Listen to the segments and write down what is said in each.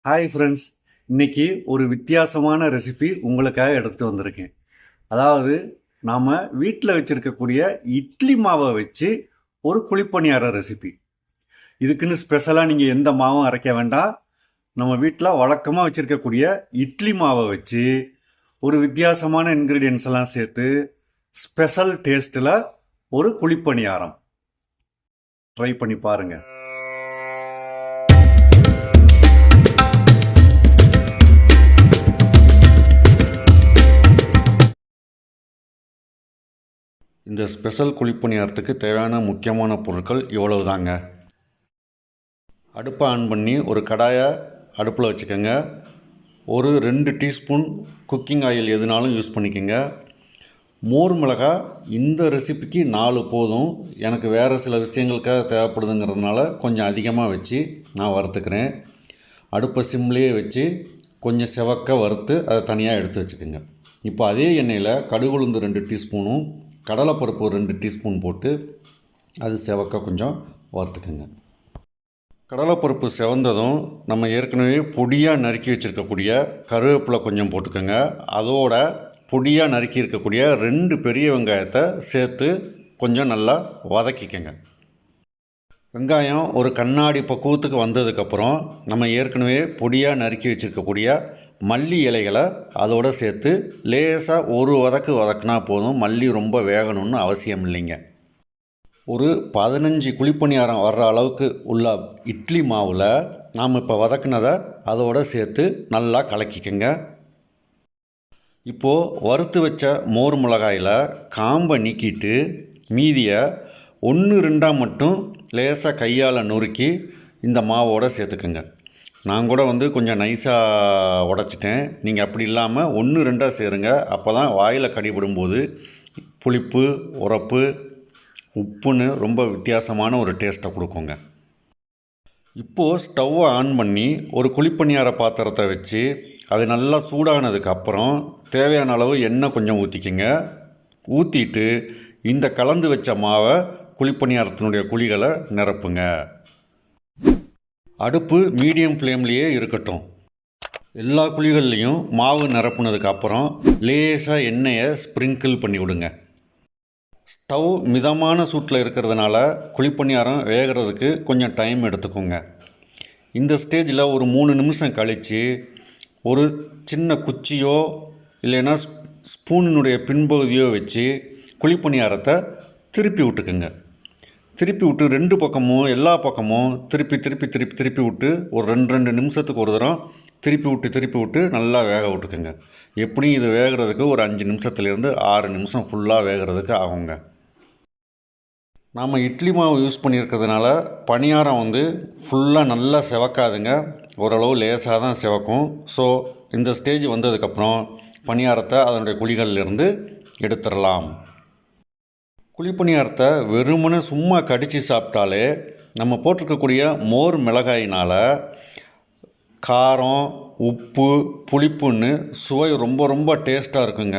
Hi friends, இன்றைக்கி ஒரு வித்தியாசமான ரெசிபி உங்களுக்காக எடுத்துகிட்டு வந்திருக்கேன். அதாவது நாம் வீட்டில் வச்சுருக்கக்கூடிய இட்லி மாவை வச்சு ஒரு குழிப்பணியார ரெசிபி. இதுக்குன்னு ஸ்பெஷலாக நீங்கள் எந்த மாவும் அரைக்க வேண்டாம். நம்ம வீட்டில் வழக்கமாக வச்சுருக்கக்கூடிய இட்லி மாவை வச்சு ஒரு வித்தியாசமான இன்க்ரீடியன்ஸ் எல்லாம் சேர்த்து ஸ்பெஷல் டேஸ்ட்டில் ஒரு குழிப்பணியாரம் ட்ரை பண்ணி பாருங்கள். இந்த ஸ்பெஷல் குழிப்பணியாரத்துக்கு தேவையான முக்கியமான பொருட்கள் இவ்வளவு தாங்க. அடுப்பை ஆன் பண்ணி ஒரு கடாயை அடுப்பில் வச்சுக்கோங்க. ஒரு 2 டீஸ்பூன் குக்கிங் ஆயில் எதுனாலும் யூஸ் பண்ணிக்கோங்க. மோர் மிளகாய் இந்த ரெசிபிக்கு 4 போதும். எனக்கு வேறு சில விஷயங்களுக்காக தேவைப்படுதுங்கிறதுனால கொஞ்சம் அதிகமாக வச்சு நான் வறுத்துக்கிறேன். அடுப்பை சிம்லேயே வச்சு கொஞ்சம் செவக்க வறுத்து அதை தனியாக எடுத்து வச்சுக்கோங்க. இப்போ அதே எண்ணெயில் கடுகு உளுந்து 2 டீஸ்பூனும் கடலைப்பருப்பு 2 டீஸ்பூன் போட்டு அது செவக்க கொஞ்சம் வறுத்துக்குங்க. கடலைப்பருப்பு செவந்ததும் நம்ம ஏற்கனவே பொடியாக நறுக்கி வச்சுருக்கக்கூடிய கருவேப்பிலை கொஞ்சம் போட்டுக்கோங்க. அதோட பொடியாக நறுக்கி இருக்கக்கூடிய 2 பெரிய வெங்காயத்தை சேர்த்து கொஞ்சம் நல்லா வதக்கிக்கங்க. வெங்காயம் ஒரு கண்ணாடி பக்குவத்துக்கு வந்ததுக்கப்புறம் நம்ம ஏற்கனவே பொடியாக நறுக்கி வச்சுருக்கக்கூடிய மல்லி இலைகளை அதோடு சேர்த்து லேசாக ஒரு வதக்குனா போதும். மல்லி ரொம்ப வேகணும்னு அவசியம் இல்லைங்க. ஒரு 15 குழிப்பணியாரம் வர்ற அளவுக்கு உள்ள இட்லி மாவில் நாம் இப்போ வதக்குனதை அதோடு சேர்த்து நல்லா கலக்கிக்கங்க. இப்போது வறுத்து வச்ச மோர் மிளகாயில் காம்பை நீக்கிட்டு மீதியை 1-2 மட்டும் லேசாக கையால் நொறுக்கி இந்த மாவோடு சேர்த்துக்குங்க. நான் கூட கொஞ்சம் நைஸாக உடச்சிட்டேன். நீங்கள் அப்படி இல்லாமல் 1-2 சேருங்க. அப்போ தான் வாயில் கடிபடும்போது புளிப்பு, உரப்பு, உப்புன்னு ரொம்ப வித்தியாசமான ஒரு டேஸ்ட்டை கொடுக்குங்க. இப்போது ஸ்டவ்வை ஆன் பண்ணி ஒரு குழிப்பணியார பாத்திரத்தை வச்சு அது நல்லா சூடானதுக்கப்புறம் தேவையான அளவு எண்ணெய் கொஞ்சம் ஊற்றிக்கிங்க. ஊற்றிட்டு இந்த கலந்து வச்ச மாவை குழிப்பணியாரத்தினுடைய குழிகளை நிரப்புங்க. அடுப்பு மீடியம் ஃப்ளேம்லேயே இருக்கட்டும். எல்லா குழிகள்லேயும் மாவு நிரப்புனதுக்கப்புறம் லேசாக எண்ணெயை ஸ்ப்ரிங்கிள் பண்ணி விடுங்க. ஸ்டவ் மிதமான சூட்டில் இருக்கிறதுனால குழிப்பணியாரம் வேகிறதுக்கு கொஞ்சம் டைம் எடுத்துக்கோங்க. இந்த ஸ்டேஜில் ஒரு 3 நிமிஷம் கழித்து ஒரு சின்ன குச்சியோ இல்லைன்னா ஸ்பூனினுடைய பின்பகுதியோ வச்சு குழிப்பணியாரத்தை திருப்பி விட்டுக்குங்க. திருப்பி விட்டு 2 பக்கமும் எல்லா பக்கமும் திருப்பி விட்டு ஒரு 2 நிமிஷத்துக்கு ஒரு தரம் திருப்பி விட்டு நல்லா வேக விட்டுக்குங்க. எப்படியும் இது வேகிறதுக்கு ஒரு 5 நிமிஷத்துலேருந்து 6 நிமிஷம் ஃபுல்லாக வேகிறதுக்கு ஆகுங்க. நாம் இட்லி மாவு யூஸ் பண்ணியிருக்கிறதுனால பணியாரம் ஃபுல்லாக நல்லா செவக்காதுங்க. ஓரளவு லேசாக தான் செவக்கும். ஸோ இந்த ஸ்டேஜ் வந்ததுக்கப்புறம் பணியாரத்தை அதனுடைய குழிகளிலிருந்து எடுத்துடலாம். குழிப்பணியாரத்தை வெறுமனே சும்மா கடித்து சாப்பிட்டாலே நம்ம போட்டிருக்கக்கூடிய மோர் மிளகாயினால் காரம், உப்பு, புளிப்புன்னு சுவை ரொம்ப ரொம்ப டேஸ்ட்டாக இருக்குங்க.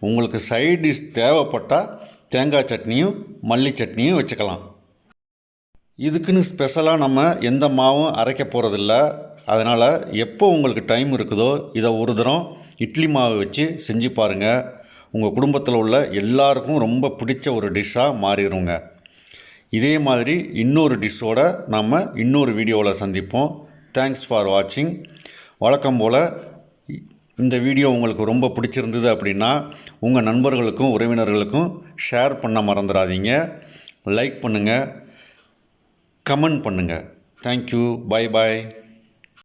உங்களுக்கு சைட் டிஷ் தேவைப்பட்டால் தேங்காய் சட்னியும் மல்லி சட்னியும் வச்சுக்கலாம். இதுக்குன்னு ஸ்பெஷலாக நம்ம எந்த மாவும் அரைக்க போகிறதில்ல. அதனால் எப்போ உங்களுக்கு டைம் இருக்குதோ இதை ஒரு தரம் இட்லி மாவு வச்சு செஞ்சு பாருங்கள். உங்கள் குடும்பத்தில் உள்ள எல்லாருக்கும் ரொம்ப பிடிச்ச ஒரு டிஷ்ஷாக மாறிடுங்க. இதே மாதிரி இன்னொரு டிஷ்ஷோடு நம்ம இன்னொரு வீடியோவில் சந்திப்போம். தேங்க்ஸ் ஃபார் வாட்சிங். வழக்கம் போல் இந்த வீடியோ உங்களுக்கு ரொம்ப பிடிச்சிருந்தது அப்படின்னா உங்கள் நண்பர்களுக்கும் உறவினர்களுக்கும் ஷேர் பண்ண மறந்துடாதீங்க. லைக் பண்ணுங்கள், கமெண்ட் பண்ணுங்கள். தேங்க்யூ. Bye bye.